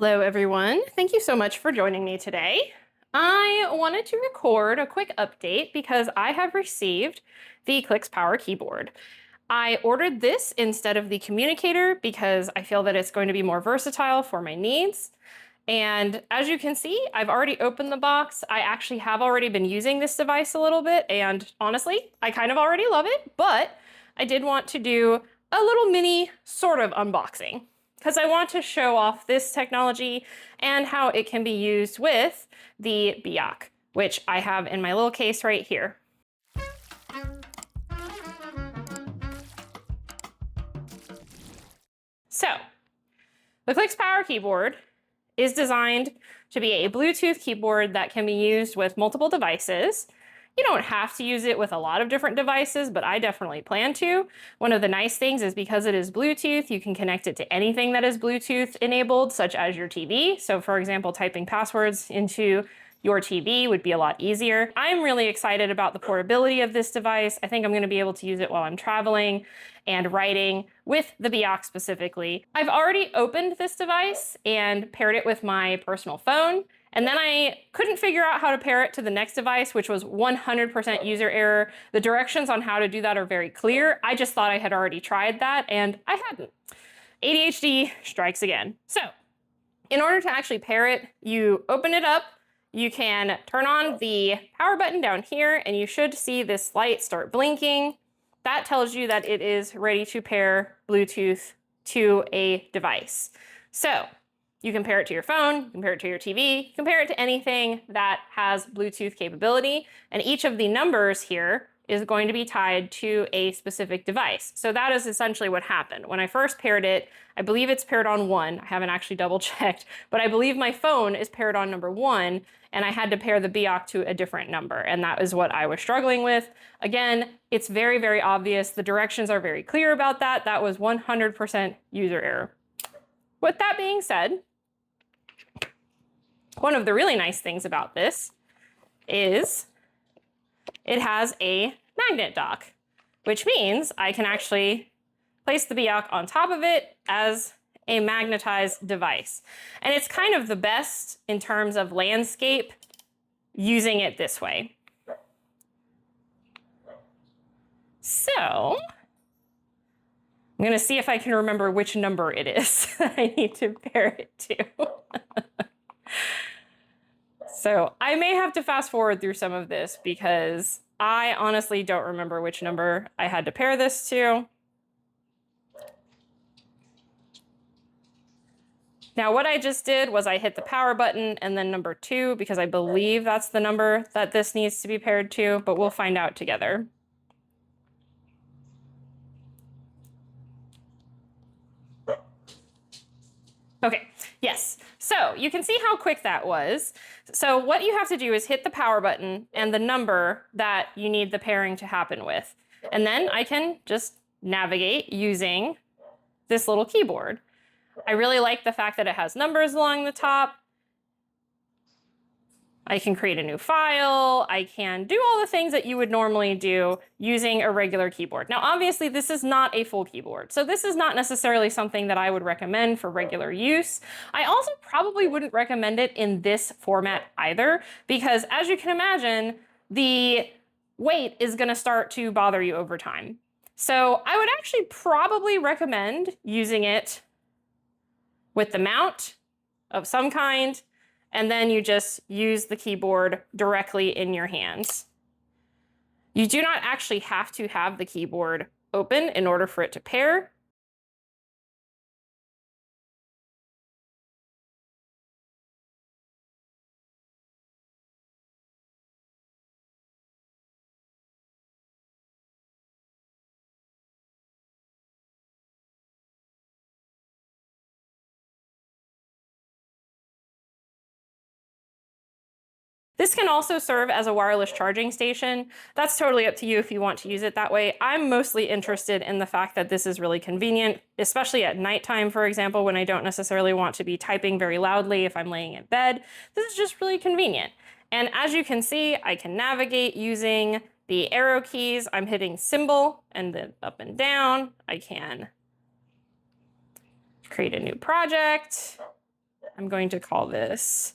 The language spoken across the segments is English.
Hello, everyone. Thank you so much for joining me today. I wanted to record a quick update because I have received the Clicks Power keyboard. I ordered this instead of the communicator because I feel that it's going to be more versatile for my needs. And as you can see, I've already opened the box. I actually have already been using this device a little bit, and honestly, I kind of already love it, but I did want to do a little mini sort of unboxing, because I want to show off this technology and how it can be used with the BYOK, which I have in my little case right here. So, the Clicks Power keyboard is designed to be a Bluetooth keyboard that can be used with multiple devices. You don't have to use it with a lot of different devices, but I definitely plan to. One of the nice things is because it is Bluetooth, you can connect it to anything that is Bluetooth enabled, such as your TV. So for example, typing passwords into your TV would be a lot easier. I'm really excited about the portability of this device. I think I'm going to be able to use it while I'm traveling and writing with the BYOK specifically. I've already opened this device and paired it with my personal phone. And then I couldn't figure out how to pair it to the next device, which was 100% user error. The directions on how to do that are very clear. I just thought I had already tried that, and I hadn't. ADHD strikes again. So, in order to actually pair it, you open it up, you can turn on the power button down here, and you should see this light start blinking. That tells you that it is ready to pair Bluetooth to a device. So, you can pair it to your phone, you can pair it to your TV, you can pair it to anything that has Bluetooth capability, and each of the numbers here is going to be tied to a specific device. So that is essentially what happened. When I first paired it, I believe it's paired on 1. I haven't actually double checked, but I believe my phone is paired on number 1, and I had to pair the BYOK to a different number, and that is what I was struggling with. Again, it's very, very obvious. The directions are very clear about that. That was 100% user error. With that being said, one of the really nice things about this is it has a magnet dock, which means I can actually place the BYOK on top of it as a magnetized device. And it's kind of the best in terms of landscape using it this way. So I'm going to see if I can remember which number it is I need to pair it to. So I may have to fast forward through some of this because I honestly don't remember which number I had to pair this to. Now what I just did was I hit the power button and then number 2 because I believe that's the number that this needs to be paired to, but we'll find out together. Okay, yes. So you can see how quick that was. So what you have to do is hit the power button and the number that you need the pairing to happen with. And then I can just navigate using this little keyboard. I really like the fact that it has numbers along the top. I can create a new file. I can do all the things that you would normally do using a regular keyboard. Now, obviously, this is not a full keyboard, so this is not necessarily something that I would recommend for regular use. I also probably wouldn't recommend it in this format either, because as you can imagine, the weight is going to start to bother you over time. So I would actually probably recommend using it with the mount of some kind, and then you just use the keyboard directly in your hands. You do not actually have to have the keyboard open in order for it to pair. This can also serve as a wireless charging station. That's totally up to you if you want to use it that way. I'm mostly interested in the fact that this is really convenient, especially at nighttime, for example, when I don't necessarily want to be typing very loudly if I'm laying in bed. This is just really convenient. And as you can see, I can navigate using the arrow keys. I'm hitting symbol and then up and down. I can create a new project. I'm going to call this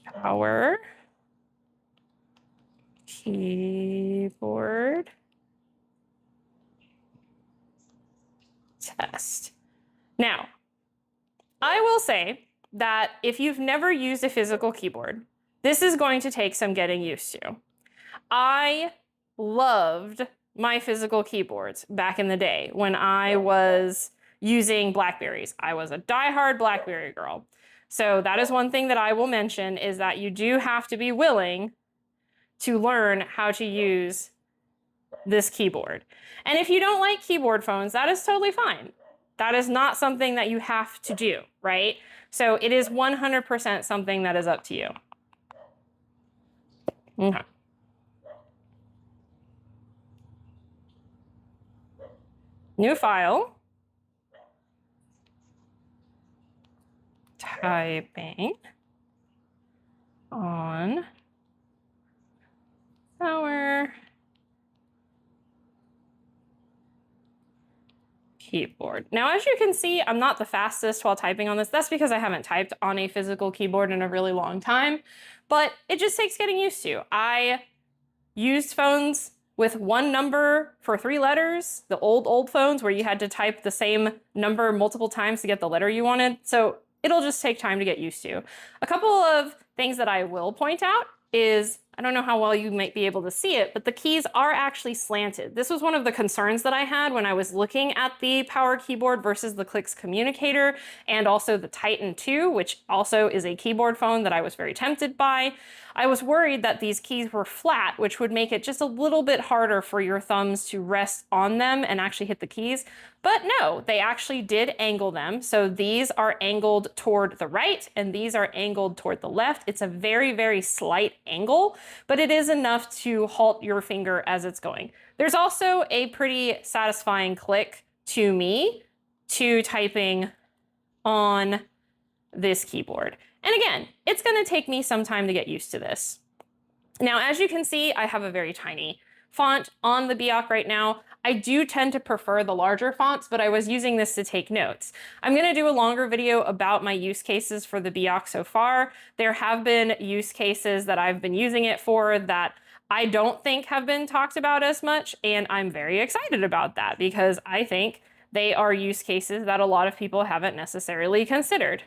Power Keyboard Test. Now, I will say that if you've never used a physical keyboard, this is going to take some getting used to. I loved my physical keyboards back in the day when I was using Blackberries. I was a diehard Blackberry girl. So that is one thing that I will mention, is that you do have to be willing to learn how to use this keyboard. And if you don't like keyboard phones, that is totally fine. That is not something that you have to do, right? So it is 100% something that is up to you. Okay. New file. Typing on our keyboard. Now, as you can see, I'm not the fastest while typing on this. That's because I haven't typed on a physical keyboard in a really long time, but it just takes getting used to. I used phones with one number for 3 letters, the old phones where you had to type the same number multiple times to get the letter you wanted. So it'll just take time to get used to. A couple of things that I will point out is, I don't know how well you might be able to see it, but the keys are actually slanted. This was one of the concerns that I had when I was looking at the Power Keyboard versus the Clix Communicator, and also the Titan 2, which also is a keyboard phone that I was very tempted by. I was worried that these keys were flat, which would make it just a little bit harder for your thumbs to rest on them and actually hit the keys. But no, they actually did angle them. So these are angled toward the right and these are angled toward the left. It's a very, very slight angle, but it is enough to halt your finger as it's going. There's also a pretty satisfying click to me to typing on this keyboard. And again, it's going to take me some time to get used to this. Now, as you can see, I have a very tiny font on the BYOK right now. I do tend to prefer the larger fonts, but I was using this to take notes. I'm going to do a longer video about my use cases for the BYOK so far. There have been use cases that I've been using it for that I don't think have been talked about as much, and I'm very excited about that because I think they are use cases that a lot of people haven't necessarily considered.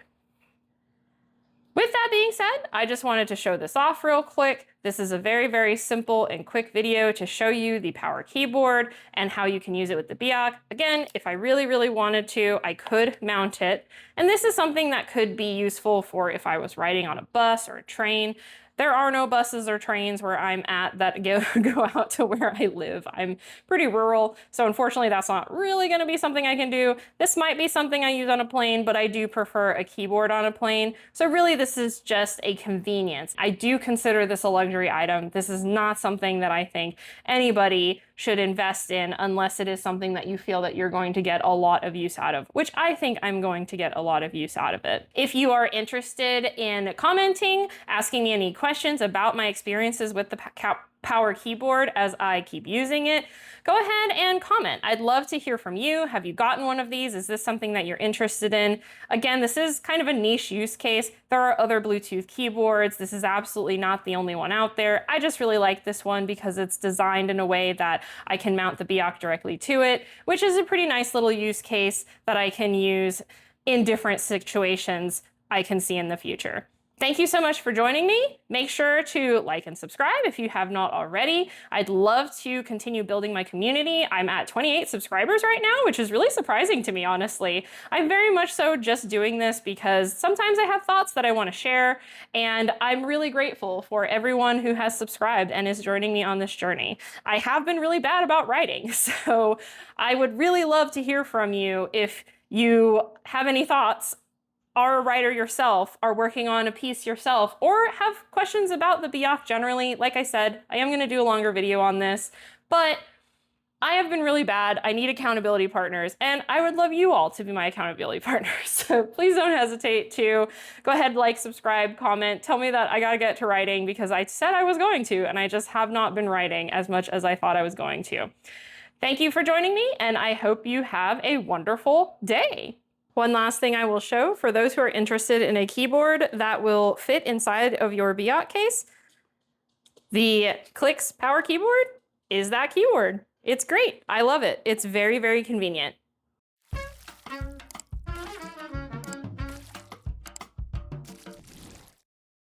With that being said, I just wanted to show this off real quick. This is a very, very simple and quick video to show you the Power Keyboard and how you can use it with the BYOK. Again, if I really, really wanted to, I could mount it. And this is something that could be useful for if I was riding on a bus or a train. There are no buses or trains where I'm at that go out to where I live. I'm pretty rural, so unfortunately that's not really going to be something I can do. This might be something I use on a plane, but I do prefer a keyboard on a plane. So really this is just a convenience. I do consider this a luxury item. This is not something that I think anybody should invest in unless it is something that you feel that you're going to get a lot of use out of, which I think I'm going to get a lot of use out of it. If you are interested in commenting, asking me any questions about my experiences with the Power Keyboard as I keep using it, go ahead and comment. I'd love to hear from you. Have you gotten one of these? Is this something that you're interested in? Again, this is kind of a niche use case. There are other Bluetooth keyboards. This is absolutely not the only one out there. I just really like this one because it's designed in a way that I can mount the BYOK directly to it, which is a pretty nice little use case that I can use in different situations I can see in the future. Thank you so much for joining me. Make sure to like and subscribe if you have not already. I'd love to continue building my community. I'm at 28 subscribers right now, which is really surprising to me, honestly. I'm very much so just doing this because sometimes I have thoughts that I want to share, and I'm really grateful for everyone who has subscribed and is joining me on this journey. I have been really bad about writing, so I would really love to hear from you if you have any thoughts, are a writer yourself, are working on a piece yourself, or have questions about the BYOK generally. Like I said, I am going to do a longer video on this, but I have been really bad. I need accountability partners, and I would love you all to be my accountability partners. So please don't hesitate to go ahead, like, subscribe, comment, tell me that I gotta get to writing because I said I was going to, and I just have not been writing as much as I thought I was going to. Thank you for joining me, and I hope you have a wonderful day. One last thing I will show for those who are interested in a keyboard that will fit inside of your BYOK case. The Clix Power Keyboard is that keyboard. It's great. I love it. It's very, very convenient.